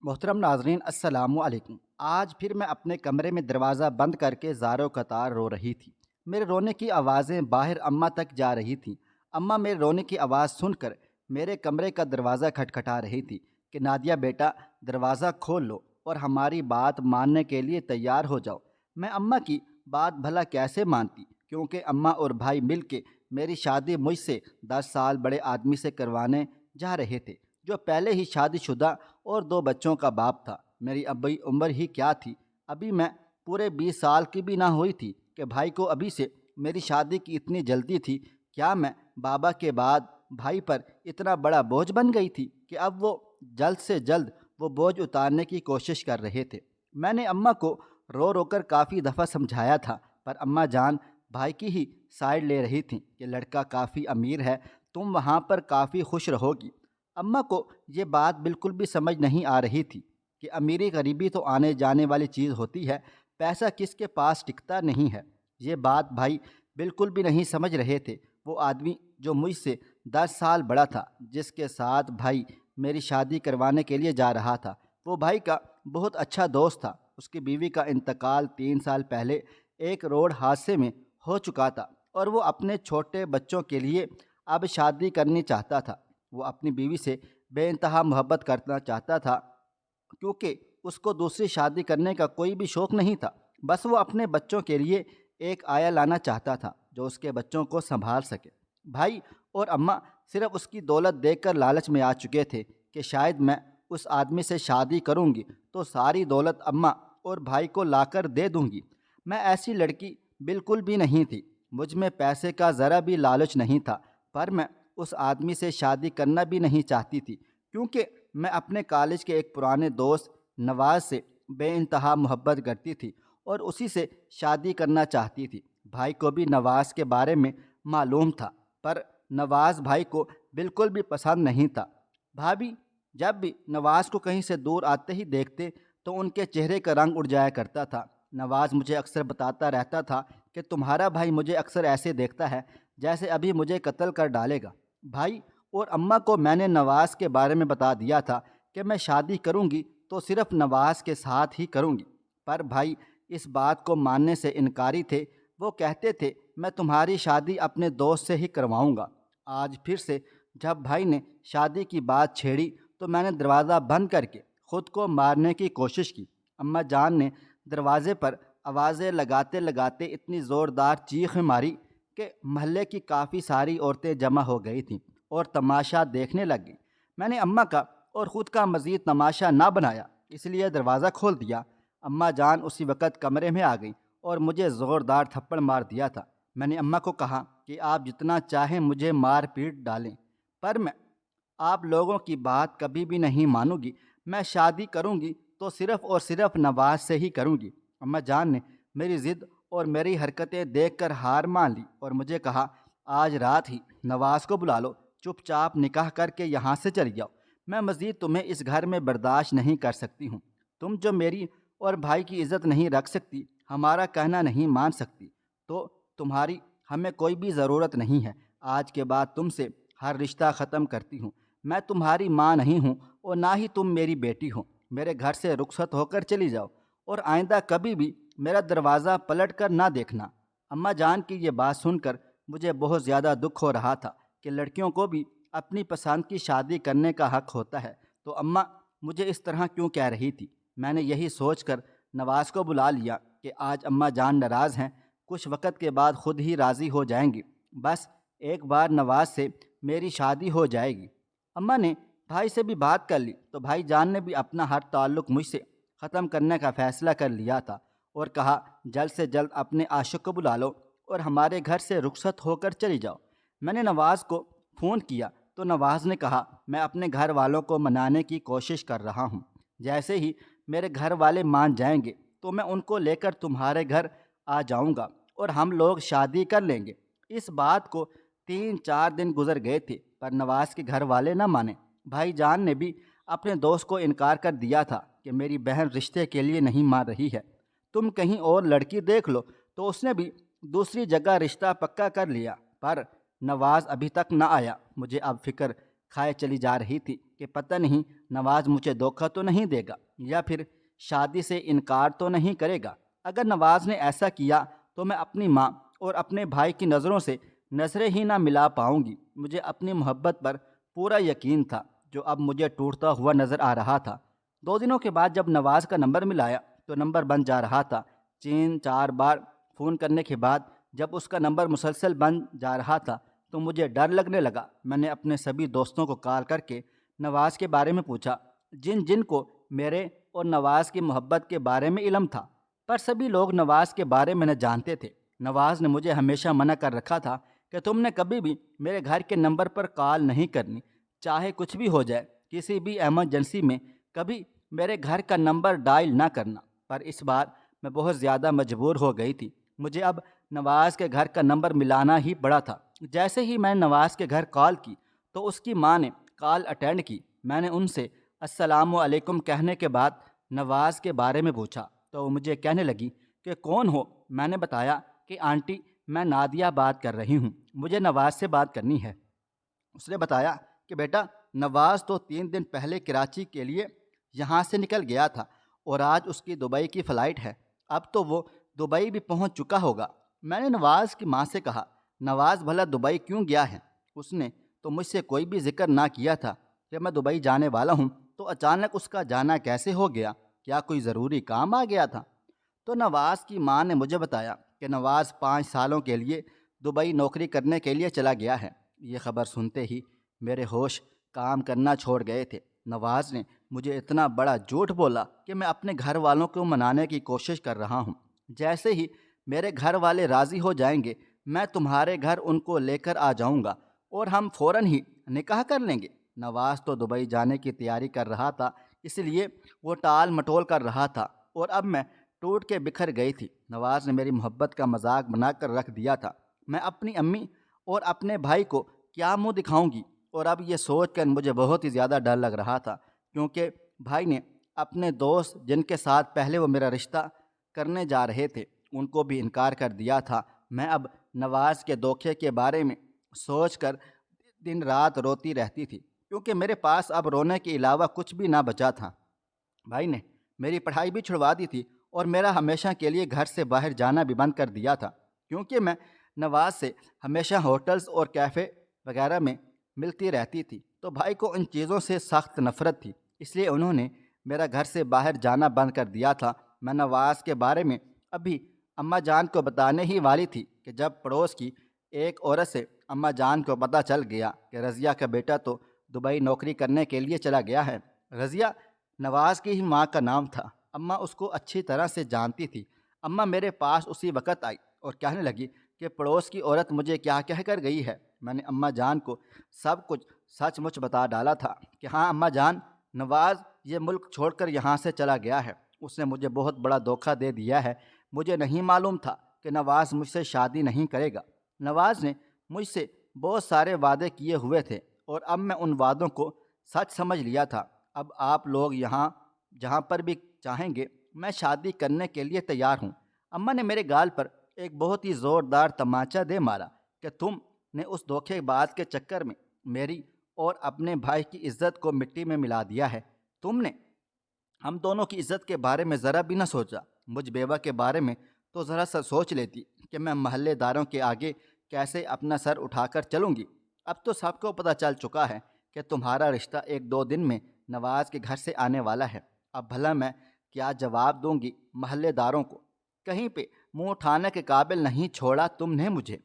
محترم ناظرین السلام علیکم۔ آج پھر میں اپنے کمرے میں دروازہ بند کر کے زاروں قطار رو رہی تھی۔ میرے رونے کی آوازیں باہر اماں تک جا رہی تھیں۔ اماں میرے رونے کی آواز سن کر میرے کمرے کا دروازہ کھٹکھٹا رہی تھی کہ نادیہ بیٹا دروازہ کھول لو اور ہماری بات ماننے کے لیے تیار ہو جاؤ۔ میں اماں کی بات بھلا کیسے مانتی، کیونکہ اماں اور بھائی مل کے میری شادی مجھ سے 10 سال بڑے آدمی سے کروانے جا رہے تھے، جو پہلے ہی شادی شدہ اور 2 بچوں کا باپ تھا۔ میری ابھی عمر ہی کیا تھی، ابھی میں پورے 20 سال کی بھی نہ ہوئی تھی کہ بھائی کو ابھی سے میری شادی کی اتنی جلدی تھی۔ کیا میں بابا کے بعد بھائی پر اتنا بڑا بوجھ بن گئی تھی کہ اب وہ جلد سے جلد وہ بوجھ اتارنے کی کوشش کر رہے تھے؟ میں نے اماں کو رو رو کر کافی دفعہ سمجھایا تھا، پر اماں جان بھائی کی ہی سائڈ لے رہی تھیں کہ لڑکا کافی امیر ہے، تم وہاں پر کافی خوش رہو گی۔ اماں کو یہ بات بالکل بھی سمجھ نہیں آ رہی تھی کہ امیری غریبی تو آنے جانے والی چیز ہوتی ہے، پیسہ کس کے پاس ٹکتا نہیں ہے۔ یہ بات بھائی بالکل بھی نہیں سمجھ رہے تھے۔ وہ آدمی جو مجھ سے 10 سال بڑا تھا، جس کے ساتھ بھائی میری شادی کروانے کے لیے جا رہا تھا، وہ بھائی کا بہت اچھا دوست تھا۔ اس کی بیوی کا انتقال 3 سال پہلے ایک روڈ حادثے میں ہو چکا تھا، اور وہ اپنے چھوٹے بچوں کے لیے اب شادی کرنی چاہتا تھا۔ وہ اپنی بیوی سے بے انتہا محبت کرنا چاہتا تھا، کیونکہ اس کو دوسری شادی کرنے کا کوئی بھی شوق نہیں تھا۔ بس وہ اپنے بچوں کے لیے ایک آیا لانا چاہتا تھا جو اس کے بچوں کو سنبھال سکے۔ بھائی اور اماں صرف اس کی دولت دیکھ کر لالچ میں آ چکے تھے کہ شاید میں اس آدمی سے شادی کروں گی تو ساری دولت اماں اور بھائی کو لا کر دے دوں گی۔ میں ایسی لڑکی بالکل بھی نہیں تھی، مجھ میں پیسے کا ذرا بھی لالچ نہیں تھا، پر میں اس آدمی سے شادی کرنا بھی نہیں چاہتی تھی، کیونکہ میں اپنے کالج کے ایک پرانے دوست نواز سے بے انتہا محبت کرتی تھی اور اسی سے شادی کرنا چاہتی تھی۔ بھائی کو بھی نواز کے بارے میں معلوم تھا، پر نواز بھائی کو بالکل بھی پسند نہیں تھا۔ بھابھی جب بھی نواز کو کہیں سے دور آتے ہی دیکھتے تو ان کے چہرے کا رنگ اڑ جایا کرتا تھا۔ نواز مجھے اکثر بتاتا رہتا تھا کہ تمہارا بھائی مجھے اکثر ایسے دیکھتا ہے جیسے ابھی مجھے قتل کر ڈالے گا۔ بھائی اور اماں کو میں نے نواز کے بارے میں بتا دیا تھا کہ میں شادی کروں گی تو صرف نواز کے ساتھ ہی کروں گی، پر بھائی اس بات کو ماننے سے انکاری تھے۔ وہ کہتے تھے میں تمہاری شادی اپنے دوست سے ہی کرواؤں گا۔ آج پھر سے جب بھائی نے شادی کی بات چھیڑی تو میں نے دروازہ بند کر کے خود کو مارنے کی کوشش کی۔ اماں جان نے دروازے پر آوازیں لگاتے لگاتے اتنی زوردار چیخ ماری کہ محلے کی کافی ساری عورتیں جمع ہو گئی تھیں اور تماشا دیکھنے لگ گئیں۔ میں نے اماں کا اور خود کا مزید تماشا نہ بنایا، اس لیے دروازہ کھول دیا۔ اماں جان اسی وقت کمرے میں آ گئیں اور مجھے زوردار تھپڑ مار دیا تھا۔ میں نے اماں کو کہا کہ آپ جتنا چاہیں مجھے مار پیٹ ڈالیں، پر میں آپ لوگوں کی بات کبھی بھی نہیں مانوں گی۔ میں شادی کروں گی تو صرف اور صرف نواز سے ہی کروں گی۔ اماں جان نے میری ضد اور میری حرکتیں دیکھ کر ہار مان لی اور مجھے کہا آج رات ہی نواز کو بلا لو، چپ چاپ نکاح کر کے یہاں سے چلی جاؤ۔ میں مزید تمہیں اس گھر میں برداشت نہیں کر سکتی ہوں۔ تم جو میری اور بھائی کی عزت نہیں رکھ سکتی، ہمارا کہنا نہیں مان سکتی، تو تمہاری ہمیں کوئی بھی ضرورت نہیں ہے۔ آج کے بعد تم سے ہر رشتہ ختم کرتی ہوں۔ میں تمہاری ماں نہیں ہوں اور نہ ہی تم میری بیٹی ہو۔ میرے گھر سے رخصت ہو کر چلی جاؤ اور آئندہ کبھی بھی میرا دروازہ پلٹ کر نہ دیکھنا۔ اماں جان کی یہ بات سن کر مجھے بہت زیادہ دکھ ہو رہا تھا کہ لڑکیوں کو بھی اپنی پسند کی شادی کرنے کا حق ہوتا ہے، تو اماں مجھے اس طرح کیوں کہہ رہی تھی؟ میں نے یہی سوچ کر نواز کو بلا لیا کہ آج اماں جان ناراض ہیں، کچھ وقت کے بعد خود ہی راضی ہو جائیں گی، بس ایک بار نواز سے میری شادی ہو جائے گی۔ اماں نے بھائی سے بھی بات کر لی تو بھائی جان نے بھی اپنا ہر تعلق مجھ سے ختم کرنے کا فیصلہ کر لیا تھا اور کہا جلد سے جلد اپنے عاشق کو بلا لو اور ہمارے گھر سے رخصت ہو کر چلی جاؤ۔ میں نے نواز کو فون کیا تو نواز نے کہا میں اپنے گھر والوں کو منانے کی کوشش کر رہا ہوں، جیسے ہی میرے گھر والے مان جائیں گے تو میں ان کو لے کر تمہارے گھر آ جاؤں گا اور ہم لوگ شادی کر لیں گے۔ اس بات کو 3 4 دن گزر گئے تھے پر نواز کے گھر والے نہ مانے۔ بھائی جان نے بھی اپنے دوست کو انکار کر دیا تھا کہ میری بہن رشتے کے لیے نہیں مان رہی ہے، تم کہیں اور لڑکی دیکھ لو، تو اس نے بھی دوسری جگہ رشتہ پکا کر لیا، پر نواز ابھی تک نہ آیا۔ مجھے اب فکر کھائے چلی جا رہی تھی کہ پتہ نہیں نواز مجھے دھوکہ تو نہیں دے گا یا پھر شادی سے انکار تو نہیں کرے گا۔ اگر نواز نے ایسا کیا تو میں اپنی ماں اور اپنے بھائی کی نظروں سے نظریں ہی نہ ملا پاؤں گی۔ مجھے اپنی محبت پر پورا یقین تھا جو اب مجھے ٹوٹتا ہوا نظر آ رہا تھا۔ 2 دنوں کے بعد جب نواز کا نمبر ملایا تو نمبر بند جا رہا تھا۔ 3-4 بار فون کرنے کے بعد جب اس کا نمبر مسلسل بند جا رہا تھا تو مجھے ڈر لگنے لگا۔ میں نے اپنے سبھی دوستوں کو کال کر کے نواز کے بارے میں پوچھا، جن جن کو میرے اور نواز کی محبت کے بارے میں علم تھا، پر سبھی لوگ نواز کے بارے میں نہ جانتے تھے۔ نواز نے مجھے ہمیشہ منع کر رکھا تھا کہ تم نے کبھی بھی میرے گھر کے نمبر پر کال نہیں کرنی، چاہے کچھ بھی ہو جائے، کسی بھی ایمرجنسی میں کبھی میرے گھر کا نمبر ڈائل نہ کرنا۔ پر اس بار میں بہت زیادہ مجبور ہو گئی تھی۔ مجھے اب نواز کے گھر کا نمبر ملانا ہی پڑا تھا۔ جیسے ہی میں نواز کے گھر کال کی تو اس کی ماں نے کال اٹینڈ کی۔ میں نے ان سے السلام علیکم کہنے کے بعد نواز کے بارے میں پوچھا تو وہ مجھے کہنے لگی کہ کون ہو؟ میں نے بتایا کہ آنٹی میں نادیہ بات کر رہی ہوں، مجھے نواز سے بات کرنی ہے۔ اس نے بتایا کہ بیٹا نواز تو 3 دن پہلے کراچی کے لیے یہاں سے نکل گیا تھا اور آج اس کی دبئی کی فلائٹ ہے، اب تو وہ دبئی بھی پہنچ چکا ہوگا۔ میں نے نواز کی ماں سے کہا، نواز بھلا دبئی کیوں گیا ہے؟ اس نے تو مجھ سے کوئی بھی ذکر نہ کیا تھا کہ میں دبئی جانے والا ہوں، تو اچانک اس کا جانا کیسے ہو گیا؟ کیا کوئی ضروری کام آ گیا تھا؟ تو نواز کی ماں نے مجھے بتایا کہ نواز 5 سالوں کے لیے دبئی نوکری کرنے کے لیے چلا گیا ہے۔ یہ خبر سنتے ہی میرے ہوش کام کرنا چھوڑ گئے تھے۔ نواز نے مجھے اتنا بڑا جھوٹ بولا کہ میں اپنے گھر والوں کو منانے کی کوشش کر رہا ہوں۔ جیسے ہی میرے گھر والے راضی ہو جائیں گے میں تمہارے گھر ان کو لے کر آ جاؤں گا اور ہم فوراً ہی نکاح کر لیں گے۔ نواز تو دبئی جانے کی تیاری کر رہا تھا، اس لیے وہ ٹال مٹول کر رہا تھا اور اب میں ٹوٹ کے بکھر گئی تھی۔ نواز نے میری محبت کا مذاق بنا کر رکھ دیا تھا۔ میں اپنی امی اور اپنے بھائی کو کیا منہ دکھاؤں گی؟ اور اب یہ سوچ کر مجھے بہت ہی زیادہ ڈر لگ رہا تھا، کیونکہ بھائی نے اپنے دوست جن کے ساتھ پہلے وہ میرا رشتہ کرنے جا رہے تھے ان کو بھی انکار کر دیا تھا۔ میں اب نواز کے دھوکے کے بارے میں سوچ کر دن رات روتی رہتی تھی، کیونکہ میرے پاس اب رونے کے علاوہ کچھ بھی نہ بچا تھا۔ بھائی نے میری پڑھائی بھی چھڑوا دی تھی اور میرا ہمیشہ کے لیے گھر سے باہر جانا بھی بند کر دیا تھا، کیونکہ میں نواز سے ہمیشہ ہوٹلز اور کیفے وغیرہ میں ملتی رہتی تھی، تو بھائی کو ان چیزوں سے سخت نفرت تھی، اس لیے انہوں نے میرا گھر سے باہر جانا بند کر دیا تھا۔ میں نواز کے بارے میں ابھی اماں جان کو بتانے ہی والی تھی کہ جب پڑوس کی ایک عورت سے اماں جان کو پتہ چل گیا کہ رضیہ کا بیٹا تو دبئی نوکری کرنے کے لیے چلا گیا ہے۔ رضیہ نواز کی ہی ماں کا نام تھا۔ اماں اس کو اچھی طرح سے جانتی تھی۔ اماں میرے پاس اسی وقت آئی اور کہنے لگی کہ پڑوس کی عورت مجھے کیا کہہ کر گئی ہے۔ میں نے اماں جان کو سب کچھ سچ مچ بتا ڈالا تھا کہ ہاں اماں جان، نواز یہ ملک چھوڑ کر یہاں سے چلا گیا ہے، اس نے مجھے بہت بڑا دھوکہ دے دیا ہے۔ مجھے نہیں معلوم تھا کہ نواز مجھ سے شادی نہیں کرے گا۔ نواز نے مجھ سے بہت سارے وعدے کیے ہوئے تھے اور اب میں ان وعدوں کو سچ سمجھ لیا تھا۔ اب آپ لوگ یہاں جہاں پر بھی چاہیں گے میں شادی کرنے کے لیے تیار ہوں۔ اماں نے میرے گال پر ایک بہت ہی زوردار تمانچہ دے مارا کہ تم نے اس دھوکے باز کے چکر میں میری اور اپنے بھائی کی عزت کو مٹی میں ملا دیا ہے۔ تم نے ہم دونوں کی عزت کے بارے میں ذرا بھی نہ سوچا۔ مجھ بیوہ کے بارے میں تو ذرا سا سوچ لیتی کہ میں محلے داروں کے آگے کیسے اپنا سر اٹھا کر چلوں گی۔ اب تو سب کو پتہ چل چکا ہے کہ تمہارا رشتہ 1-2 دن میں نواز کے گھر سے آنے والا ہے۔ اب بھلا میں کیا جواب دوں گی محلے داروں کو؟ کہیں پہ منہ اٹھانے کے قابل نہیں چھوڑا تم نے مجھے۔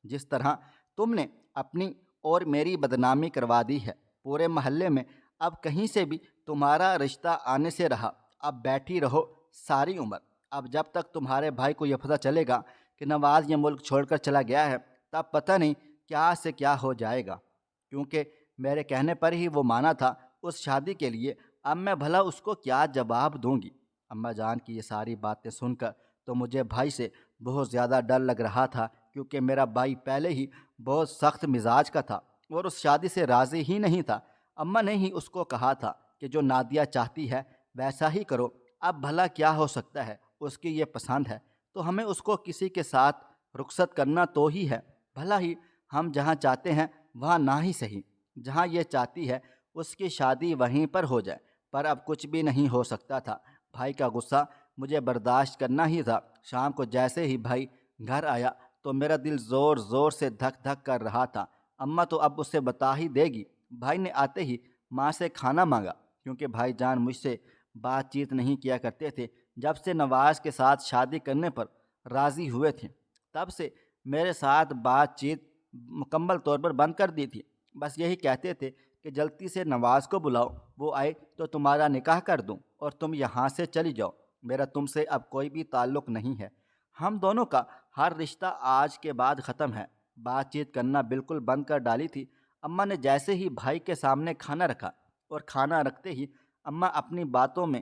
جس طرح تم نے اپنی اور میری بدنامی کروا دی ہے پورے محلے میں، اب کہیں سے بھی تمہارا رشتہ آنے سے رہا۔ اب بیٹھی رہو ساری عمر۔ اب جب تک تمہارے بھائی کو یہ پتہ چلے گا کہ نواز یہ ملک چھوڑ کر چلا گیا ہے تب پتہ نہیں کیا سے کیا ہو جائے گا، کیونکہ میرے کہنے پر ہی وہ مانا تھا اس شادی کے لیے۔ اب میں بھلا اس کو کیا جواب دوں گی؟ اماں جان کی یہ ساری باتیں سن کر تو مجھے بھائی سے بہت زیادہ ڈر لگ رہا تھا، کیونکہ میرا بھائی پہلے ہی بہت سخت مزاج کا تھا اور اس شادی سے راضی ہی نہیں تھا۔ اماں نے ہی اس کو کہا تھا کہ جو نادیہ چاہتی ہے ویسا ہی کرو۔ اب بھلا کیا ہو سکتا ہے، اس کی یہ پسند ہے تو ہمیں اس کو کسی کے ساتھ رخصت کرنا تو ہی ہے۔ بھلا ہی ہم جہاں چاہتے ہیں وہاں نہ ہی صحیح، جہاں یہ چاہتی ہے اس کی شادی وہیں پر ہو جائے، پر اب کچھ بھی نہیں ہو سکتا تھا۔ بھائی کا غصہ مجھے برداشت کرنا ہی تھا۔ شام کو جیسے ہی بھائی گھر آیا تو میرا دل زور زور سے دھک دھک کر رہا تھا۔ اماں تو اب اسے بتا ہی دے گی۔ بھائی نے آتے ہی ماں سے کھانا مانگا، کیونکہ بھائی جان مجھ سے بات چیت نہیں کیا کرتے تھے۔ جب سے نواز کے ساتھ شادی کرنے پر راضی ہوئے تھے، تب سے میرے ساتھ بات چیت مکمل طور پر بند کر دی تھی۔ بس یہی کہتے تھے کہ جلدی سے نواز کو بلاؤ، وہ آئے تو تمہارا نکاح کر دوں اور تم یہاں سے چلی جاؤ۔ میرا تم سے اب کوئی بھی تعلق نہیں ہے۔ ہم دونوں کا ہر رشتہ آج کے بعد ختم ہے۔ بات چیت کرنا بالکل بند کر ڈالی تھی۔ اماں نے جیسے ہی بھائی کے سامنے کھانا رکھا اور کھانا رکھتے ہی اماں اپنی باتوں میں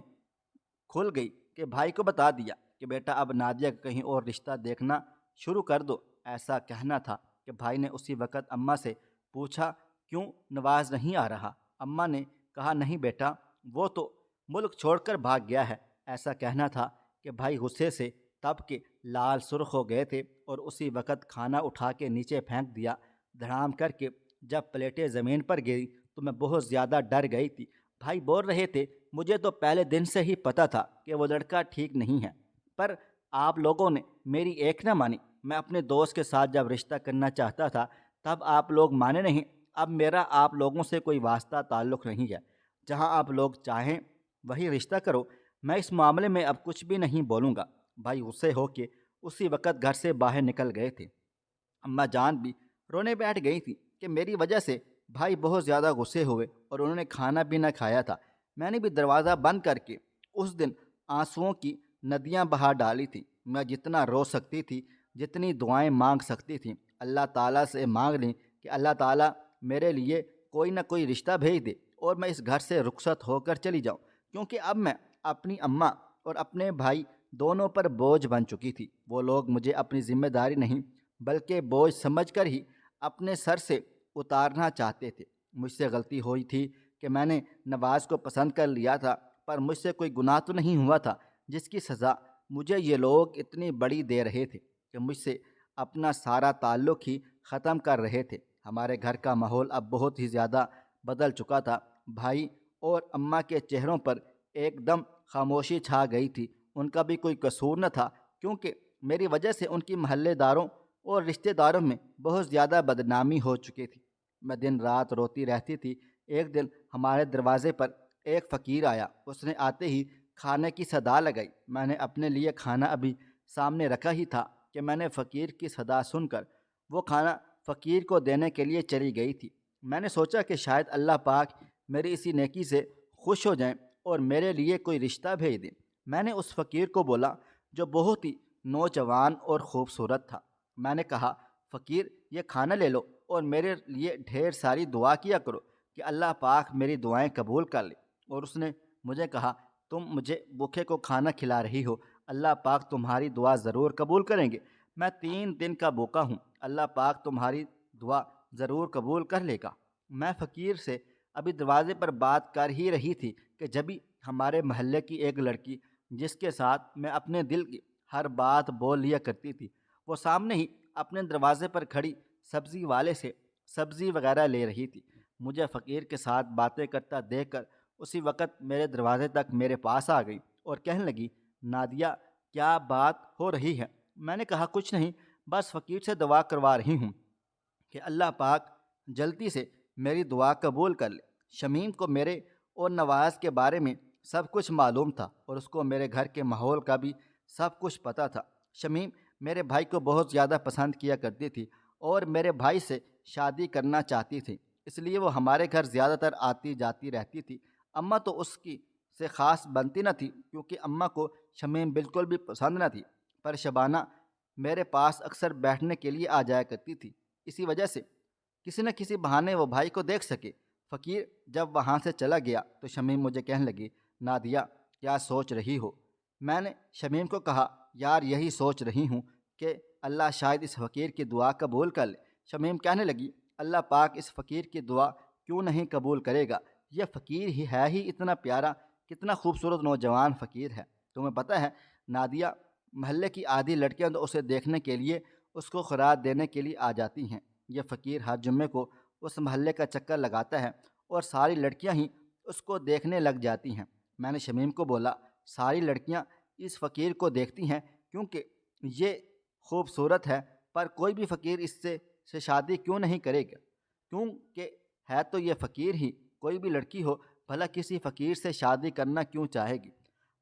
کھل گئی کہ بھائی کو بتا دیا کہ بیٹا اب نادیہ کا کہیں اور رشتہ دیکھنا شروع کر دو۔ ایسا کہنا تھا کہ بھائی نے اسی وقت اماں سے پوچھا کیوں نواز نہیں آ رہا؟ اماں نے کہا نہیں بیٹا، وہ تو ملک چھوڑ کر بھاگ گیا ہے۔ ایسا کہنا تھا کہ بھائی غصے سے تب کے لال سرخ ہو گئے تھے اور اسی وقت کھانا اٹھا کے نیچے پھینک دیا دھڑام کر کے۔ جب پلیٹیں زمین پر گری تو میں بہت زیادہ ڈر گئی تھی۔ بھائی بول رہے تھے مجھے تو پہلے دن سے ہی پتہ تھا کہ وہ لڑکا ٹھیک نہیں ہے، پر آپ لوگوں نے میری ایک نہ مانی۔ میں اپنے دوست کے ساتھ جب رشتہ کرنا چاہتا تھا تب آپ لوگ مانے نہیں۔ اب میرا آپ لوگوں سے کوئی واسطہ تعلق نہیں ہے۔ جہاں آپ لوگ چاہیں وہی رشتہ کرو، میں اس معاملے میں اب کچھ بھی نہیں بولوں گا۔ بھائی غصے ہو کے اسی وقت گھر سے باہر نکل گئے تھے۔ اماں جان بھی رونے بیٹھ گئی تھی کہ میری وجہ سے بھائی بہت زیادہ غصے ہوئے اور انہوں نے کھانا بھی نہ کھایا تھا۔ میں نے بھی دروازہ بند کر کے اس دن آنسوؤں کی ندیاں بہا ڈالی تھی۔ میں جتنا رو سکتی تھی، جتنی دعائیں مانگ سکتی تھی، اللہ تعالیٰ سے مانگ لیں کہ اللہ تعالیٰ میرے لیے کوئی نہ کوئی رشتہ بھیج دے اور میں اس گھر سے رخصت ہو کر چلی جاؤں، کیونکہ اب میں اپنی اماں اور اپنے بھائی دونوں پر بوجھ بن چکی تھی۔ وہ لوگ مجھے اپنی ذمہ داری نہیں بلکہ بوجھ سمجھ کر ہی اپنے سر سے اتارنا چاہتے تھے۔ مجھ سے غلطی ہوئی تھی کہ میں نے نواز کو پسند کر لیا تھا، پر مجھ سے کوئی گناہ تو نہیں ہوا تھا جس کی سزا مجھے یہ لوگ اتنی بڑی دے رہے تھے کہ مجھ سے اپنا سارا تعلق ہی ختم کر رہے تھے۔ ہمارے گھر کا ماحول اب بہت ہی زیادہ بدل چکا تھا۔ بھائی اور اماں کے چہروں پر ایک دم خاموشی چھا گئی تھی۔ ان کا بھی کوئی قصور نہ تھا، کیونکہ میری وجہ سے ان کی محلے داروں اور رشتہ داروں میں بہت زیادہ بدنامی ہو چکی تھی۔ میں دن رات روتی رہتی تھی۔ ایک دن ہمارے دروازے پر ایک فقیر آیا۔ اس نے آتے ہی کھانے کی صدا لگائی۔ میں نے اپنے لیے کھانا ابھی سامنے رکھا ہی تھا کہ میں نے فقیر کی صدا سن کر وہ کھانا فقیر کو دینے کے لیے چلی گئی تھی۔ میں نے سوچا کہ شاید اللہ پاک میری اسی نیکی سے خوش ہو جائیں اور میرے لیے کوئی رشتہ بھیج دیں۔ میں نے اس فقیر کو بولا جو بہت ہی نوجوان اور خوبصورت تھا۔ میں نے کہا فقیر یہ کھانا لے لو اور میرے لیے ڈھیر ساری دعا کیا کرو کہ اللہ پاک میری دعائیں قبول کر لے۔ اور اس نے مجھے کہا تم مجھے بھوکے کو کھانا کھلا رہی ہو، اللہ پاک تمہاری دعا ضرور قبول کریں گے۔ میں 3 دن کا بھوکا ہوں، اللہ پاک تمہاری دعا ضرور قبول کر لے گا۔ میں فقیر سے ابھی دروازے پر بات کر ہی رہی تھی کہ جبھی ہمارے محلے کی ایک لڑکی جس کے ساتھ میں اپنے دل کی ہر بات بول لیا کرتی تھی، وہ سامنے ہی اپنے دروازے پر کھڑی سبزی والے سے سبزی وغیرہ لے رہی تھی۔ مجھے فقیر کے ساتھ باتیں کرتا دیکھ کر اسی وقت میرے دروازے تک میرے پاس آ گئی اور کہنے لگی نادیہ کیا بات ہو رہی ہے؟ میں نے کہا کچھ نہیں، بس فقیر سے دعا کروا رہی ہوں کہ اللہ پاک جلدی سے میری دعا قبول کر لے۔ شمیم کو میرے اور نواز کے بارے میں سب کچھ معلوم تھا اور اس کو میرے گھر کے ماحول کا بھی سب کچھ پتہ تھا۔ شمیم میرے بھائی کو بہت زیادہ پسند کیا کرتی تھی اور میرے بھائی سے شادی کرنا چاہتی تھی، اس لیے وہ ہمارے گھر زیادہ تر آتی جاتی رہتی تھی۔ اماں تو اس کی سے خاص بنتی نہ تھی، کیونکہ اماں کو شمیم بالکل بھی پسند نہ تھی، پر شبانہ میرے پاس اکثر بیٹھنے کے لیے آ جایا کرتی تھی۔ اسی وجہ سے کسی نہ کسی بہانے وہ بھائی کو دیکھ سکے۔ فقیر جب وہاں سے چلا گیا تو شمیم مجھے کہنے لگی نادیہ کیا سوچ رہی ہو؟ میں نے شمیم کو کہا یار یہی سوچ رہی ہوں کہ اللہ شاید اس فقیر کی دعا قبول کر لے۔ شمیم کہنے لگی اللہ پاک اس فقیر کی دعا کیوں نہیں قبول کرے گا؟ یہ فقیر ہی ہے ہی اتنا پیارا، کتنا خوبصورت نوجوان فقیر ہے۔ تمہیں پتہ ہے نادیہ محلے کی آدھی لڑکیاں تو اسے دیکھنے کے لیے اس کو خیرات دینے کے لیے آ جاتی ہیں۔ یہ فقیر ہر جمعے کو اس محلے کا چکر لگاتا ہے اور ساری لڑکیاں ہی اس کو دیکھنے لگ جاتی ہیں۔ میں نے شمیم کو بولا، ساری لڑکیاں اس فقیر کو دیکھتی ہیں کیونکہ یہ خوبصورت ہے، پر کوئی بھی فقیر اس سے شادی کیوں نہیں کرے گا؟ کیونکہ ہے تو یہ فقیر ہی، کوئی بھی لڑکی ہو بھلا کسی فقیر سے شادی کرنا کیوں چاہے گی؟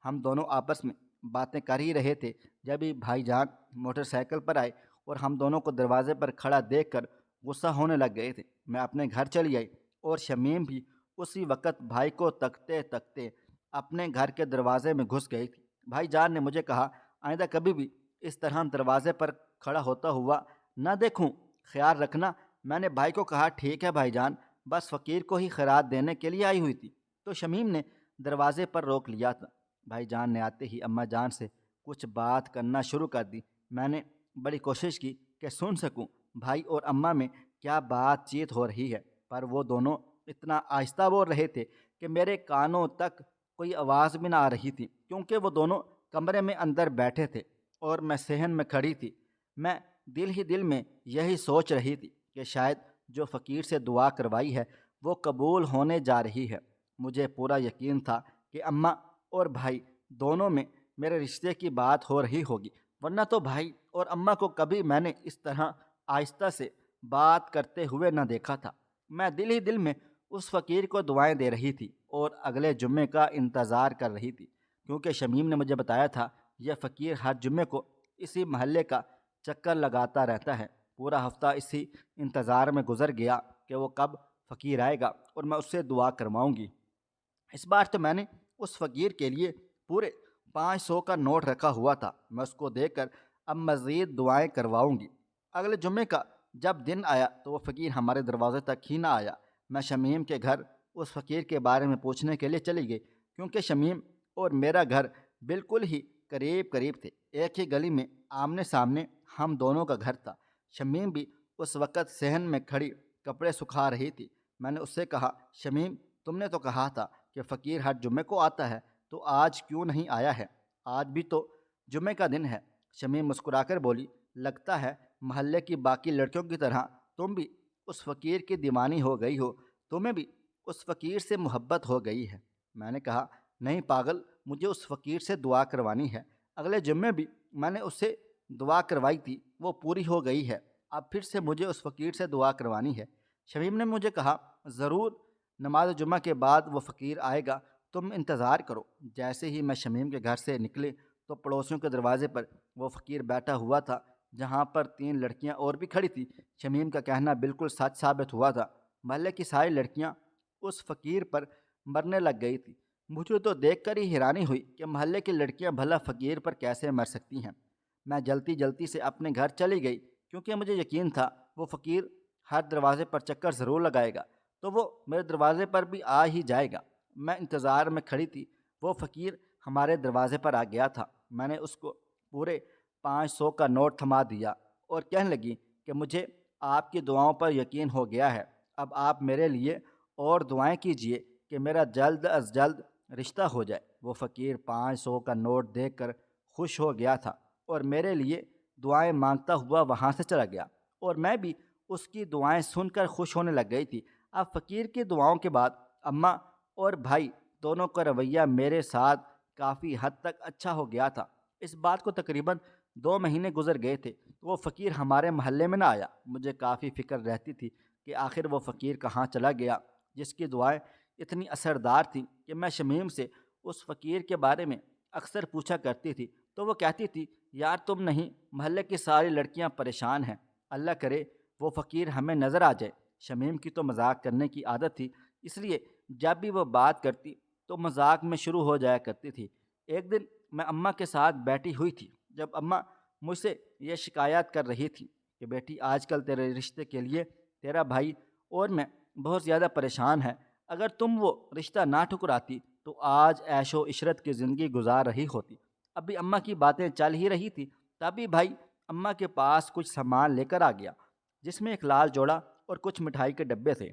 ہم دونوں آپس میں باتیں کر ہی رہے تھے جب ہی بھائی جان موٹر سائیکل پر آئے اور ہم دونوں کو دروازے پر کھڑا دیکھ کر غصہ ہونے لگ گئے تھے۔ میں اپنے گھر چلی آئی اور شمیم بھی اسی وقت بھائی کو تکتے تکتے اپنے گھر کے دروازے میں گھس گئی تھی۔ بھائی جان نے مجھے کہا، آئندہ کبھی بھی اس طرح دروازے پر کھڑا ہوتا ہوا نہ دیکھوں، خیال رکھنا۔ میں نے بھائی کو کہا، ٹھیک ہے بھائی جان، بس فقیر کو ہی خیرات دینے کے لیے آئی ہوئی تھی۔ تو شمیم نے دروازے پر روک لیا تھا۔ بھائی جان نے آتے ہی اماں جان سے کچھ بات کرنا شروع کر دی۔ میں نے بڑی کوشش کی کہ سن سکوں بھائی اور اماں میں کیا بات چیت ہو رہی ہے، پر وہ دونوں اتنا آہستہ بول رہے تھے کہ میرے کانوں تک کوئی آواز بھی نہ آ رہی تھی، کیونکہ وہ دونوں کمرے میں اندر بیٹھے تھے اور میں صحن میں کھڑی تھی۔ میں دل ہی دل میں یہی سوچ رہی تھی کہ شاید جو فقیر سے دعا کروائی ہے وہ قبول ہونے جا رہی ہے۔ مجھے پورا یقین تھا کہ اماں اور بھائی دونوں میں میرے رشتے کی بات ہو رہی ہوگی، ورنہ تو بھائی اور اماں کو کبھی میں نے اس طرح آہستہ سے بات کرتے ہوئے نہ دیکھا تھا۔ میں دل ہی دل میں اس فقیر کو دعائیں دے رہی تھی اور اگلے جمعے کا انتظار کر رہی تھی، کیونکہ شمیم نے مجھے بتایا تھا یہ فقیر ہر جمعے کو اسی محلے کا چکر لگاتا رہتا ہے۔ پورا ہفتہ اسی انتظار میں گزر گیا کہ وہ کب فقیر آئے گا اور میں اس سے دعا کرواؤں گی۔ اس بار تو میں نے اس فقیر کے لیے پورے 500 کا نوٹ رکھا ہوا تھا۔ میں اس کو دیکھ کر اب مزید دعائیں کرواؤں گی۔ اگلے جمعے کا جب دن آیا تو وہ فقیر ہمارے دروازے تک ہی نہ آیا۔ میں شمیم کے گھر اس فقیر کے بارے میں پوچھنے کے لیے چلی گئی، کیونکہ شمیم اور میرا گھر بالکل ہی قریب قریب تھے، ایک ہی گلی میں آمنے سامنے ہم دونوں کا گھر تھا۔ شمیم بھی اس وقت صحن میں کھڑی کپڑے سکھا رہی تھی۔ میں نے اس سے کہا، شمیم، تم نے تو کہا تھا کہ فقیر ہر جمعے کو آتا ہے، تو آج کیوں نہیں آیا ہے؟ آج بھی تو جمعے کا دن ہے۔ شمیم مسکرا کر بولی، لگتا ہے محلے کی باقی لڑکیوں کی طرح تم بھی اس فقیر کی دیوانی ہو گئی ہو، تمہیں بھی اس فقیر سے محبت ہو گئی ہے۔ میں نے کہا، نہیں پاگل، مجھے اس فقیر سے دعا کروانی ہے۔ اگلے جمعے بھی میں نے اس سے دعا کروائی تھی، وہ پوری ہو گئی ہے، اب پھر سے مجھے اس فقیر سے دعا کروانی ہے۔ شمیم نے مجھے کہا، ضرور، نماز جمعہ کے بعد وہ فقیر آئے گا، تم انتظار کرو۔ جیسے ہی میں شمیم کے گھر سے نکلی تو پڑوسیوں کے دروازے پر وہ فقیر بیٹھا ہوا تھا، جہاں پر 3 لڑکیاں اور بھی کھڑی تھیں۔ شمیم کا کہنا بالکل سچ ثابت ہوا تھا، محلے کی ساری لڑکیاں اس فقیر پر مرنے لگ گئی تھیں۔ مجھے تو دیکھ کر ہی حیرانی ہوئی کہ محلے کی لڑکیاں بھلا فقیر پر کیسے مر سکتی ہیں۔ میں جلدی جلدی سے اپنے گھر چلی گئی، کیونکہ مجھے یقین تھا وہ فقیر ہر دروازے پر چکر ضرور لگائے گا، تو وہ میرے دروازے پر بھی آ ہی جائے گا۔ میں انتظار میں کھڑی تھی، وہ فقیر ہمارے دروازے پر آ گیا تھا۔ میں نے اس کو پورے 500 کا نوٹ تھما دیا اور کہنے لگی کہ مجھے آپ کی دعاؤں پر یقین ہو گیا ہے، اب آپ میرے لیے اور دعائیں کیجئے کہ میرا جلد از جلد رشتہ ہو جائے۔ وہ فقیر 500 کا نوٹ دیکھ کر خوش ہو گیا تھا اور میرے لیے دعائیں مانگتا ہوا وہاں سے چلا گیا، اور میں بھی اس کی دعائیں سن کر خوش ہونے لگ گئی تھی۔ اب فقیر کی دعاؤں کے بعد اماں اور بھائی دونوں کا رویہ میرے ساتھ کافی حد تک اچھا ہو گیا تھا۔ اس بات کو تقریباً 2 مہینے گزر گئے تھے تو وہ فقیر ہمارے محلے میں نہ آیا۔ مجھے کافی فکر رہتی تھی کہ آخر وہ فقیر کہاں چلا گیا، جس کی دعائیں اتنی اثردار تھیں کہ میں شمیم سے اس فقیر کے بارے میں اکثر پوچھا کرتی تھی تو وہ کہتی تھی، یار تم نہیں، محلے کی ساری لڑکیاں پریشان ہیں، اللہ کرے وہ فقیر ہمیں نظر آ جائے۔ شمیم کی تو مذاق کرنے کی عادت تھی، اس لیے جب بھی وہ بات کرتی تو مذاق میں شروع ہو جایا کرتی تھی۔ ایک دن میں اماں کے ساتھ بیٹھی ہوئی تھی، جب اماں مجھ سے یہ شکایت کر رہی تھی کہ بیٹی، آج کل تیرے رشتے کے لیے تیرا بھائی اور میں بہت زیادہ پریشان ہیں، اگر تم وہ رشتہ نہ ٹھکراتی تو آج عیش و عشرت کی زندگی گزار رہی ہوتی۔ ابھی اماں کی باتیں چل ہی رہی تھی تبھی بھائی اماں کے پاس کچھ سامان لے کر آ گیا، جس میں ایک لال جوڑا اور کچھ مٹھائی کے ڈبے تھے۔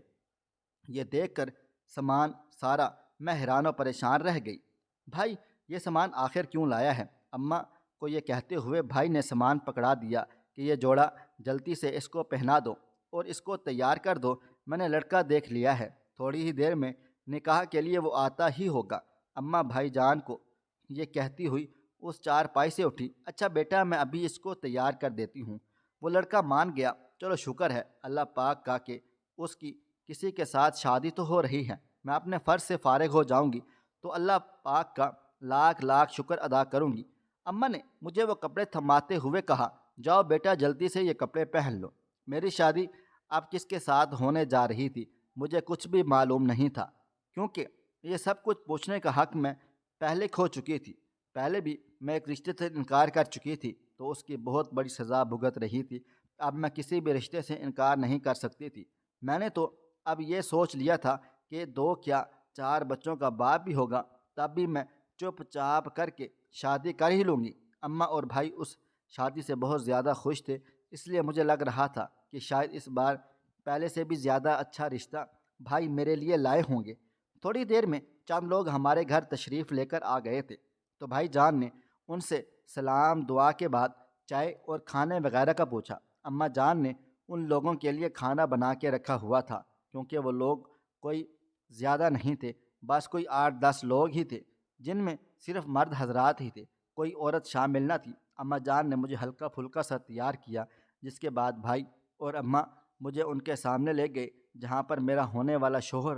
یہ دیکھ کر سامان سارا میں حیران و پریشان رہ گئی۔ بھائی، یہ سامان آخر کیوں لایا ہے؟ اماں کو یہ کہتے ہوئے بھائی نے سامان پکڑا دیا کہ یہ جوڑا جلدی سے اس کو پہنا دو اور اس کو تیار کر دو، میں نے لڑکا دیکھ لیا ہے، تھوڑی ہی دیر میں نکاح کے لیے وہ آتا ہی ہوگا۔ اماں بھائی جان کو یہ کہتی ہوئی اس چارپائی سے اٹھی۔ اچھا بیٹا، میں ابھی اس کو تیار کر دیتی ہوں۔ وہ لڑکا مان گیا۔ چلو شکر ہے اللہ پاک کا کہ اس کی کسی کے ساتھ شادی تو ہو رہی ہے۔ میں اپنے فرض سے فارغ ہو جاؤں گی تو اللہ پاک کا لاکھ لاکھ شکر ادا کروں گی۔ اماں نے مجھے وہ کپڑے تھماتے ہوئے کہا، جاؤ بیٹا جلدی سے یہ کپڑے پہن لو۔ میری شادی اب کس کے ساتھ ہونے جا رہی تھی مجھے کچھ بھی معلوم نہیں تھا، کیونکہ یہ سب کچھ پوچھنے کا حق میں پہلے کھو چکی تھی۔ پہلے بھی میں ایک رشتے سے انکار کر چکی تھی تو اس کی بہت بڑی سزا بھگت رہی تھی۔ اب میں کسی بھی رشتے سے انکار نہیں کر سکتی تھی۔ میں نے تو اب یہ سوچ لیا تھا کہ 2 کیا 4 بچوں کا باپ بھی ہوگا، تب بھی میں چپ چاپ کر کے شادی کر ہی لوں گی۔ اماں اور بھائی اس شادی سے بہت زیادہ خوش تھے، اس لیے مجھے لگ رہا تھا کہ شاید اس بار پہلے سے بھی زیادہ اچھا رشتہ بھائی میرے لیے لائے ہوں گے۔ تھوڑی دیر میں چند لوگ ہمارے گھر تشریف لے کر آ گئے تھے تو بھائی جان نے ان سے سلام دعا کے بعد چائے اور کھانے وغیرہ کا پوچھا۔ اماں جان نے ان لوگوں کے لیے کھانا بنا کے رکھا ہوا تھا، کیونکہ وہ لوگ کوئی زیادہ نہیں تھے، بس کوئی 8-10 لوگ ہی تھے، جن میں صرف مرد حضرات ہی تھے، کوئی عورت شامل نہ تھی۔ اماں جان نے مجھے ہلکا پھلکا سا تیار کیا، جس کے بعد بھائی اور اماں مجھے ان کے سامنے لے گئے جہاں پر میرا ہونے والا شوہر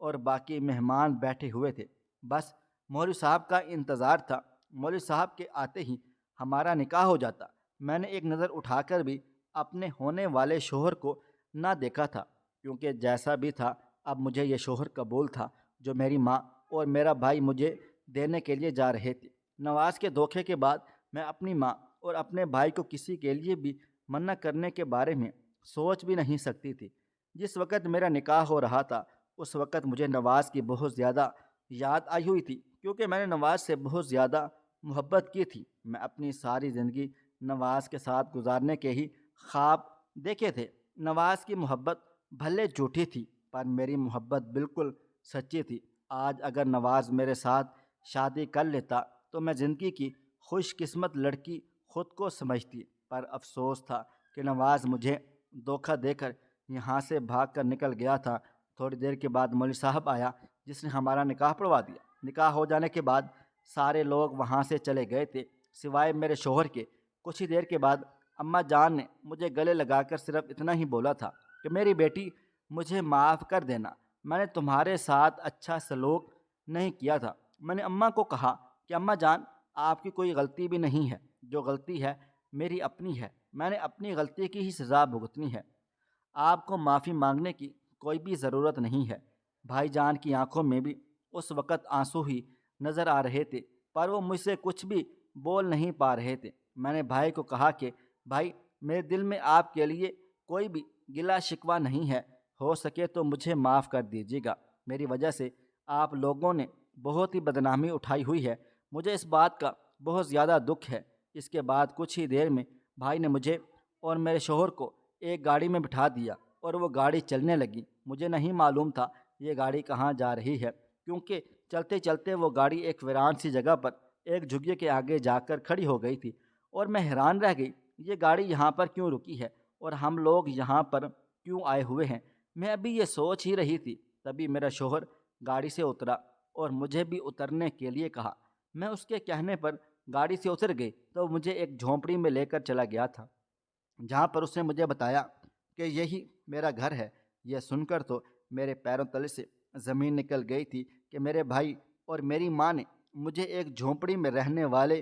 اور باقی مہمان بیٹھے ہوئے تھے۔ بس مولوی صاحب کا انتظار تھا۔ مولوی صاحب کے آتے ہی ہمارا نکاح ہو جاتا۔ میں نے ایک نظر اٹھا کر بھی اپنے ہونے والے شوہر کو نہ دیکھا تھا، کیونکہ جیسا بھی تھا اب مجھے یہ شوہر قبول تھا جو میری ماں اور میرا بھائی مجھے دینے کے لیے جا رہے تھے۔ نواز کے دھوکے کے بعد میں اپنی ماں اور اپنے بھائی کو کسی کے لیے بھی منع کرنے کے بارے میں سوچ بھی نہیں سکتی تھی۔ جس وقت میرا نکاح ہو رہا تھا اس وقت مجھے نواز کی بہت زیادہ یاد آئی ہوئی تھی، کیونکہ میں نے نواز سے بہت زیادہ محبت کی تھی۔ میں اپنی ساری زندگی نواز کے ساتھ گزارنے کے ہی خواب دیکھے تھے۔ نواز کی محبت بھلے جھوٹی تھی پر میری محبت بالکل سچی تھی۔ آج اگر نواز میرے ساتھ شادی کر لیتا تو میں زندگی کی خوش قسمت لڑکی خود کو سمجھتی، پر افسوس تھا کہ نواز مجھے دھوکہ دے کر یہاں سے بھاگ کر نکل گیا تھا۔ تھوڑی دیر کے بعد مولوی صاحب آیا جس نے ہمارا نکاح پڑھوا دیا۔ نکاح ہو جانے کے بعد سارے لوگ وہاں سے چلے گئے تھے سوائے میرے شوہر کے۔ کچھ ہی دیر کے بعد اماں جان نے مجھے گلے لگا کر صرف اتنا ہی بولا تھا کہ میری بیٹی مجھے معاف کر دینا، میں نے تمہارے ساتھ اچھا سلوک نہیں کیا تھا۔ میں نے اماں کو کہا کہ اماں جان آپ کی کوئی غلطی بھی نہیں ہے، جو غلطی ہے میری اپنی ہے، میں نے اپنی غلطی کی ہی سزا بھگتنی ہے، آپ کو معافی مانگنے کی کوئی بھی ضرورت نہیں ہے۔ بھائی جان کی آنکھوں میں بھی اس وقت آنسو ہی نظر آ رہے تھے، پر وہ مجھ سے کچھ بھی بول نہیں پا رہے تھے۔ میں نے بھائی کو کہا کہ بھائی میرے دل میں آپ کے لیے کوئی بھی گلہ شکوہ نہیں ہے، ہو سکے تو مجھے معاف کر دیجیے گا۔ میری وجہ سے آپ لوگوں نے بہت ہی بدنامی اٹھائی ہوئی ہے، مجھے اس بات کا بہت زیادہ دکھ ہے۔ اس کے بعد کچھ ہی دیر میں بھائی نے مجھے اور میرے شوہر کو ایک گاڑی میں بٹھا دیا اور وہ گاڑی چلنے لگی۔ مجھے نہیں معلوم تھا یہ گاڑی کہاں جا رہی ہے، کیونکہ چلتے چلتے وہ گاڑی ایک ویران سی جگہ پر ایک جھگے کے آگے جا کر کھڑی ہو گئی تھی، اور میں حیران رہ گئی یہ گاڑی یہاں پر کیوں رکی ہے اور ہم لوگ یہاں پر کیوں آئے ہوئے ہیں۔ میں ابھی یہ سوچ ہی رہی تھی تبھی میرا شوہر گاڑی سے اترا اور مجھے بھی اترنے کے لیے کہا۔ میں اس کے کہنے پر گاڑی سے اتر گئی تو مجھے ایک جھونپڑی میں لے کر چلا گیا تھا، جہاں پر اس نے مجھے بتایا کہ یہی میرا گھر ہے۔ یہ سن کر تو میرے پیروں تلے سے زمین نکل گئی تھی کہ میرے بھائی اور میری ماں نے مجھے ایک جھونپڑی میں رہنے والے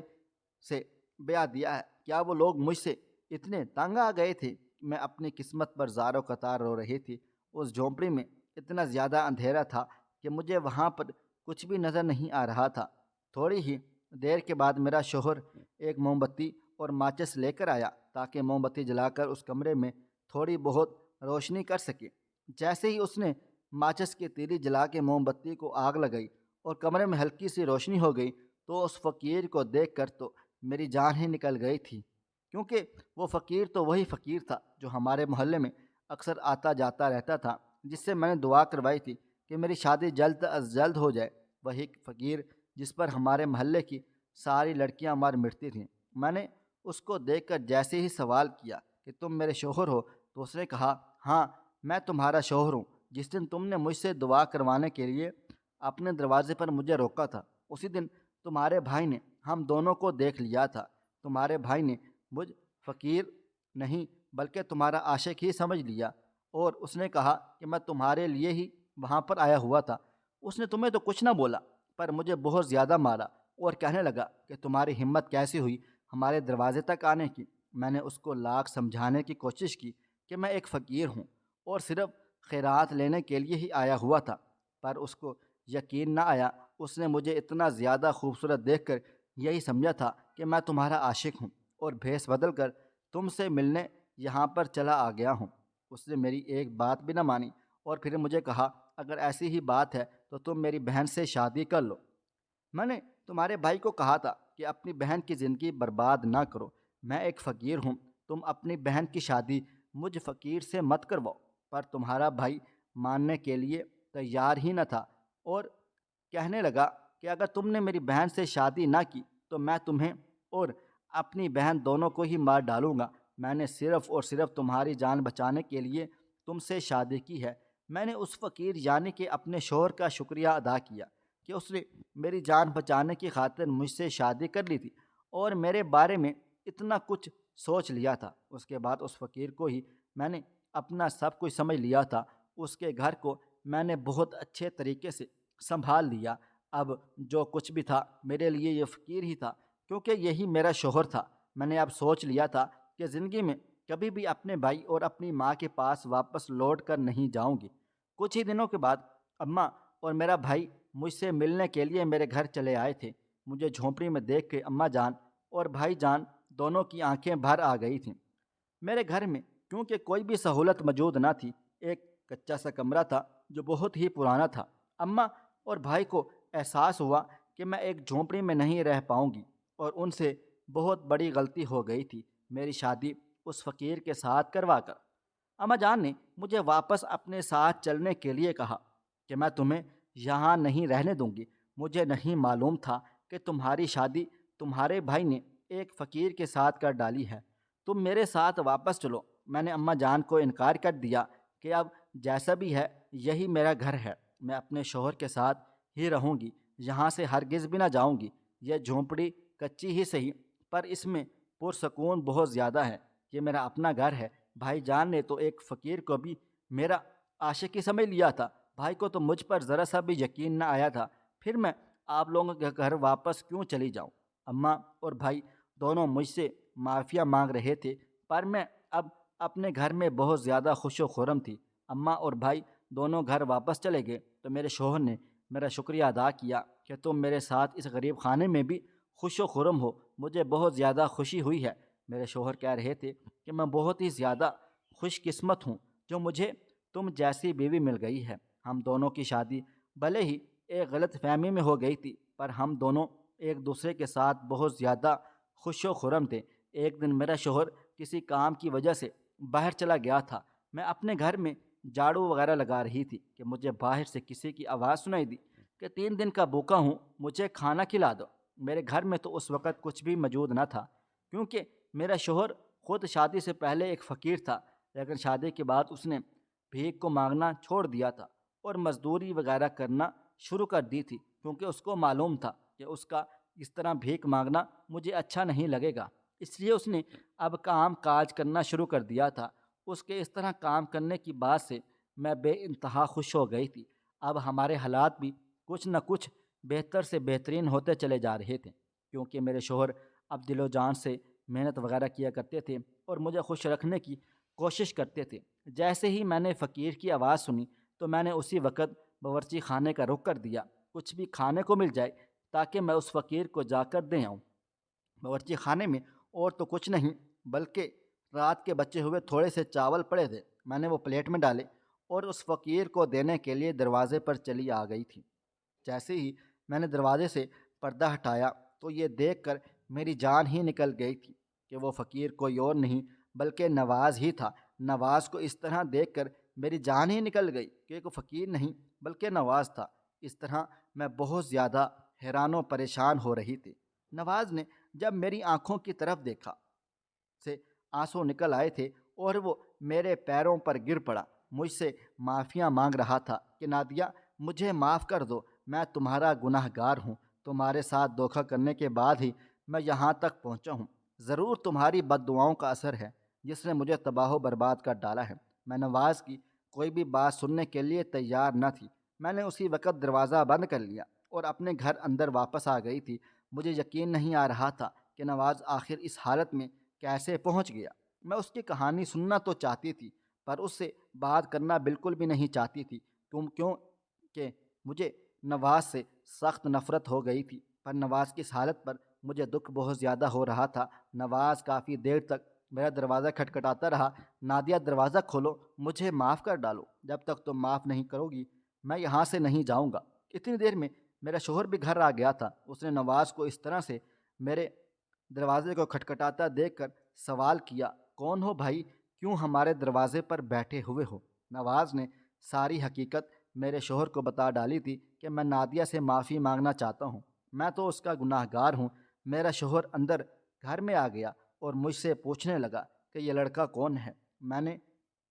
سے بیعت دیا ہے۔ کیا وہ لوگ مجھ سے اتنے تنگ آ گئے تھے؟ میں اپنی قسمت پر زار و قطار رو رہی تھی۔ اس جھونپڑی میں اتنا زیادہ اندھیرا تھا کہ مجھے وہاں پر کچھ بھی نظر نہیں آ رہا تھا۔ تھوڑی ہی دیر کے بعد میرا شوہر ایک موم بتی اور ماچس لے کر آیا تاکہ موم بتی جلا کر اس کمرے میں تھوڑی بہت روشنی کر سکے۔ جیسے ہی اس نے ماچس کی تیلی جلا کے موم بتی کو آگ لگائی اور کمرے میں ہلکی سی روشنی ہو گئی تو اس فقیر کو دیکھ کر تو میری جان ہی نکل گئی تھی، کیونکہ وہ فقیر تو وہی فقیر تھا جو ہمارے محلے میں اکثر آتا جاتا رہتا تھا، جس سے میں نے دعا کروائی تھی کہ میری شادی جلد از جلد ہو جائے۔ وہی فقیر جس پر ہمارے محلے کی ساری لڑکیاں مار مٹتی تھیں۔ میں نے اس کو دیکھ کر جیسے ہی سوال کیا کہ تم میرے شوہر ہو تو اس نے کہا ہاں میں تمہارا شوہر ہوں، جس دن تم نے مجھ سے دعا کروانے کے لیے اپنے دروازے پر مجھے روکا تھا، اسی دن تمہارے بھائی نے ہم دونوں کو دیکھ لیا تھا۔ تمہارے بھائی نے مجھ فقیر نہیں بلکہ تمہارا عاشق ہی سمجھ لیا، اور اس نے کہا کہ میں تمہارے لیے ہی وہاں پر آیا ہوا تھا۔ اس نے تمہیں تو کچھ نہ بولا، پر مجھے بہت زیادہ مارا اور کہنے لگا کہ تمہاری ہمت کیسی ہوئی ہمارے دروازے تک آنے کی۔ میں نے اس کو لاکھ سمجھانے کی کوشش کی کہ میں ایک فقیر ہوں اور صرف خیرات لینے کے لیے ہی آیا ہوا تھا، پر اس کو یقین نہ آیا۔ اس نے مجھے اتنا زیادہ خوبصورت دیکھ کر یہی سمجھا تھا کہ میں تمہارا عاشق ہوں، اور بھیس بدل کر تم سے ملنے یہاں پر چلا آ گیا ہوں۔ اس نے میری ایک بات بھی نہ مانی اور پھر مجھے کہا، اگر ایسی ہی بات ہے تو تم میری بہن سے شادی کر لو۔ میں نے تمہارے بھائی کو کہا تھا کہ اپنی بہن کی زندگی برباد نہ کرو، میں ایک فقیر ہوں، تم اپنی بہن کی شادی مجھ فقیر سے مت کرواؤ، پر تمہارا بھائی ماننے کے لیے تیار ہی نہ تھا اور کہنے لگا کہ اگر تم نے میری بہن سے شادی نہ کی تو میں تمہیں اور اپنی بہن دونوں کو ہی مار ڈالوں گا۔ میں نے صرف اور صرف تمہاری جان بچانے کے لیے تم سے شادی کی ہے۔ میں نے اس فقیر یعنی کہ اپنے شوہر کا شکریہ ادا کیا کہ اس نے میری جان بچانے کی خاطر مجھ سے شادی کر لی تھی اور میرے بارے میں اتنا کچھ سوچ لیا تھا۔ اس کے بعد اس فقیر کو ہی میں نے اپنا سب کچھ سمجھ لیا تھا۔ اس کے گھر کو میں نے بہت اچھے طریقے سے سنبھال لیا۔ اب جو کچھ بھی تھا میرے لیے یہ فقیر ہی تھا، کیونکہ یہی میرا شوہر تھا۔ میں نے اب سوچ لیا تھا کہ زندگی میں کبھی بھی اپنے بھائی اور اپنی ماں کے پاس واپس لوٹ کر نہیں جاؤں گی۔ کچھ ہی دنوں کے بعد اماں اور میرا بھائی مجھ سے ملنے کے لیے میرے گھر چلے آئے تھے۔ مجھے جھونپڑی میں دیکھ کے اماں جان اور بھائی جان دونوں کی آنکھیں بھر آ گئی تھیں۔ میرے گھر میں کیونکہ کوئی بھی سہولت موجود نہ تھی، ایک کچا سا کمرہ تھا جو بہت ہی پرانا تھا۔ اماں اور بھائی کو احساس ہوا کہ میں ایک جھونپڑی میں نہیں رہ پاؤں گی، اور ان سے بہت بڑی غلطی ہو گئی تھی میری شادی اس فقیر کے ساتھ کروا کر۔ اماں جان نے مجھے واپس اپنے ساتھ چلنے کے لیے کہا کہ میں تمہیں یہاں نہیں رہنے دوں گی۔ مجھے نہیں معلوم تھا کہ تمہاری شادی تمہارے بھائی نے ایک فقیر کے ساتھ کر ڈالی ہے۔ تم میرے ساتھ واپس چلو۔ میں نے اماں جان کو انکار کر دیا کہ اب جیسا بھی ہے یہی میرا گھر ہے، میں اپنے شوہر کے ساتھ ہی رہوں گی، یہاں سے ہرگز بھی نہ جاؤں گی۔ یہ جھونپڑی کچی ہی صحیح، پر اس میں پرسکون بہت زیادہ ہے۔ یہ میرا اپنا گھر ہے۔ بھائی جان نے تو ایک فقیر کو بھی میرا عاشق ہی سمجھ لیا تھا۔ بھائی کو تو مجھ پر ذرا سا بھی یقین نہ آیا تھا۔ پھر میں آپ لوگوں کے گھر واپس کیوں چلی جاؤں؟ اماں اور بھائی دونوں مجھ سے معافی مانگ رہے تھے، پر میں اب اپنے گھر میں بہت زیادہ خوش و خرم تھی۔ اماں اور بھائی دونوں گھر واپس چلے گئے تو میرے شوہر نے میرا شکریہ ادا کیا کہ تم میرے ساتھ اس غریب خانے میں بھی خوش و خرم ہو، مجھے بہت زیادہ خوشی ہوئی ہے۔ میرے شوہر کہہ رہے تھے کہ میں بہت ہی زیادہ خوش قسمت ہوں جو مجھے تم جیسی بیوی مل گئی ہے۔ ہم دونوں کی شادی بھلے ہی ایک غلط فہمی میں ہو گئی تھی، پر ہم دونوں ایک دوسرے کے ساتھ بہت زیادہ خوش و خرم تھے۔ ایک دن میرا شوہر کسی کام کی وجہ سے باہر چلا گیا تھا۔ میں اپنے گھر میں جھاڑو وغیرہ لگا رہی تھی کہ مجھے باہر سے کسی کی آواز سنائی دی کہ 3 دن کا بھوکا ہوں، مجھے کھانا کھلا دو۔ میرے گھر میں تو اس وقت کچھ بھی موجود نہ تھا، کیونکہ میرا شوہر خود شادی سے پہلے ایک فقیر تھا، لیکن شادی کے بعد اس نے بھیک کو مانگنا چھوڑ دیا تھا اور مزدوری وغیرہ کرنا شروع کر دی تھی، کیونکہ اس کو معلوم تھا کہ اس کا اس طرح بھیک مانگنا مجھے اچھا نہیں لگے گا۔ اس لیے اس نے اب کام کاج کرنا شروع کر دیا تھا۔ اس کے اس طرح کام کرنے کی بات سے میں بے انتہا خوش ہو گئی تھی۔ اب ہمارے حالات بھی کچھ نہ کچھ بہتر سے بہترین ہوتے چلے جا رہے تھے، کیونکہ میرے شوہر اب دل و جان سے محنت وغیرہ کیا کرتے تھے اور مجھے خوش رکھنے کی کوشش کرتے تھے۔ جیسے ہی میں نے فقیر کی آواز سنی تو میں نے اسی وقت باورچی خانے کا رخ کر دیا، کچھ بھی کھانے کو مل جائے تاکہ میں اس فقیر کو جا کر دے آؤں۔ باورچی خانے میں اور تو کچھ نہیں بلکہ رات کے بچے ہوئے تھوڑے سے چاول پڑے تھے۔ میں نے وہ پلیٹ میں ڈالے اور اس فقیر کو دینے کے لیے دروازے پر چلی آ گئی تھی۔ جیسے ہی میں نے دروازے سے پردہ ہٹایا تو یہ دیکھ کر میری جان ہی نکل گئی تھی کہ وہ فقیر کوئی اور نہیں بلکہ نواز ہی تھا۔ نواز کو اس طرح دیکھ کر میری جان ہی نکل گئی کہ ایک فقیر نہیں بلکہ نواز تھا۔ اس طرح میں بہت زیادہ حیران و پریشان ہو رہی تھی۔ نواز نے جب میری آنکھوں کی طرف دیکھا سے آنسو نکل آئے تھے اور وہ میرے پیروں پر گر پڑا۔ مجھ سے معافیاں مانگ رہا تھا کہ نادیہ مجھے معاف کر دو، میں تمہارا گناہ گار ہوں، تمہارے ساتھ دھوکہ کرنے کے بعد ہی میں یہاں تک پہنچا ہوں، ضرور تمہاری بد دعاؤں کا اثر ہے جس نے مجھے تباہ و برباد کر ڈالا ہے۔ میں نواز کی کوئی بھی بات سننے کے لیے تیار نہ تھی، میں نے اسی وقت دروازہ بند کر لیا اور اپنے گھر اندر واپس آ گئی تھی۔ مجھے یقین نہیں آ رہا تھا کہ نواز آخر اس حالت میں کیسے پہنچ گیا۔ میں اس کی کہانی سننا تو چاہتی تھی پر اس سے بات کرنا بالکل بھی نہیں چاہتی تھی، کیوں کہ مجھے نواز سے سخت نفرت ہو گئی تھی۔ پر نواز کی اس حالت پر مجھے دکھ بہت زیادہ ہو رہا تھا۔ نواز کافی دیر تک میرا دروازہ کھٹکھٹاتا رہا، نادیہ دروازہ کھولو، مجھے معاف کر ڈالو، جب تک تم معاف نہیں کرو گی میں یہاں سے نہیں جاؤں گا۔ اتنی دیر میں میرا شوہر بھی گھر آ گیا تھا۔ اس نے نواز کو اس طرح سے میرے دروازے کو کھٹکھٹاتا دیکھ کر سوال کیا، کون ہو بھائی، کیوں ہمارے دروازے پر بیٹھے ہوئے ہو؟ نواز نے ساری حقیقت میرے شوہر کو بتا ڈالی تھی کہ میں نادیہ سے معافی مانگنا چاہتا ہوں، میں تو اس کا گناہ گار ہوں۔ میرا شوہر اندر گھر میں آ گیا اور مجھ سے پوچھنے لگا کہ یہ لڑکا کون ہے۔ میں نے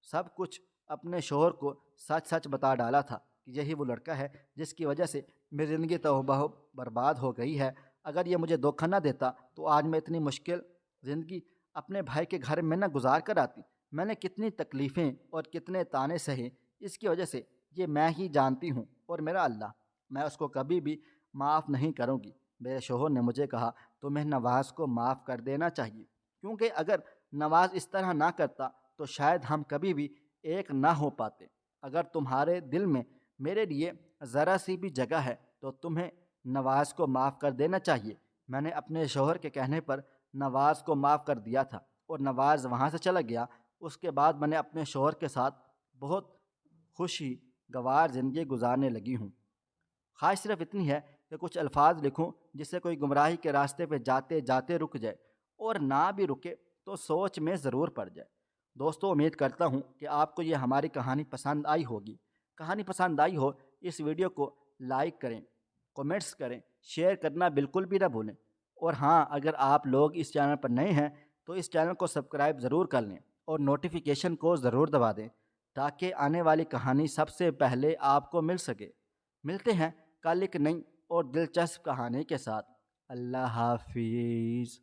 سب کچھ اپنے شوہر کو سچ سچ بتا ڈالا تھا کہ یہی وہ لڑکا ہے جس کی وجہ سے میری زندگی تباہ و برباد ہو گئی ہے۔ اگر یہ مجھے دھوکہ نہ دیتا تو آج میں اتنی مشکل زندگی اپنے بھائی کے گھر میں نہ گزار کر آتی۔ میں نے کتنی تکلیفیں اور کتنے طعنے سہے اس کی وجہ سے، یہ میں ہی جانتی ہوں اور میرا اللہ، میں اس کو کبھی بھی معاف نہیں کروں گی۔ میرے شوہر نے مجھے کہا تمہیں نواز کو معاف کر دینا چاہیے، کیونکہ اگر نواز اس طرح نہ کرتا تو شاید ہم کبھی بھی ایک نہ ہو پاتے۔ اگر تمہارے دل میں میرے لیے ذرا سی بھی جگہ ہے تو تمہیں نواز کو معاف کر دینا چاہیے۔ میں نے اپنے شوہر کے کہنے پر نواز کو معاف کر دیا تھا اور نواز وہاں سے چلا گیا۔ اس کے بعد میں نے اپنے شوہر کے ساتھ بہت خوشی گوار زندگی گزارنے لگی ہوں۔ خواہش صرف اتنی ہے کہ کچھ الفاظ لکھوں جس سے کوئی گمراہی کے راستے پہ جاتے جاتے رک جائے، اور نہ بھی رکے تو سوچ میں ضرور پڑ جائے۔ دوستو، امید کرتا ہوں کہ آپ کو یہ ہماری کہانی پسند آئی ہوگی۔ کہانی پسند آئی ہو اس ویڈیو کو لائک کریں، کومنٹس کریں، شیئر کرنا بالکل بھی نہ بھولیں، اور ہاں، اگر آپ لوگ اس چینل پر نئے ہیں تو اس چینل کو سبسکرائب ضرور کر لیں اور نوٹیفیکیشن کو ضرور دبا دیں تاکہ آنے والی کہانی سب سے پہلے آپ کو مل سکے۔ ملتے ہیں کل ایک نئی اور دلچسپ کہانی کے ساتھ۔ اللہ حافظ۔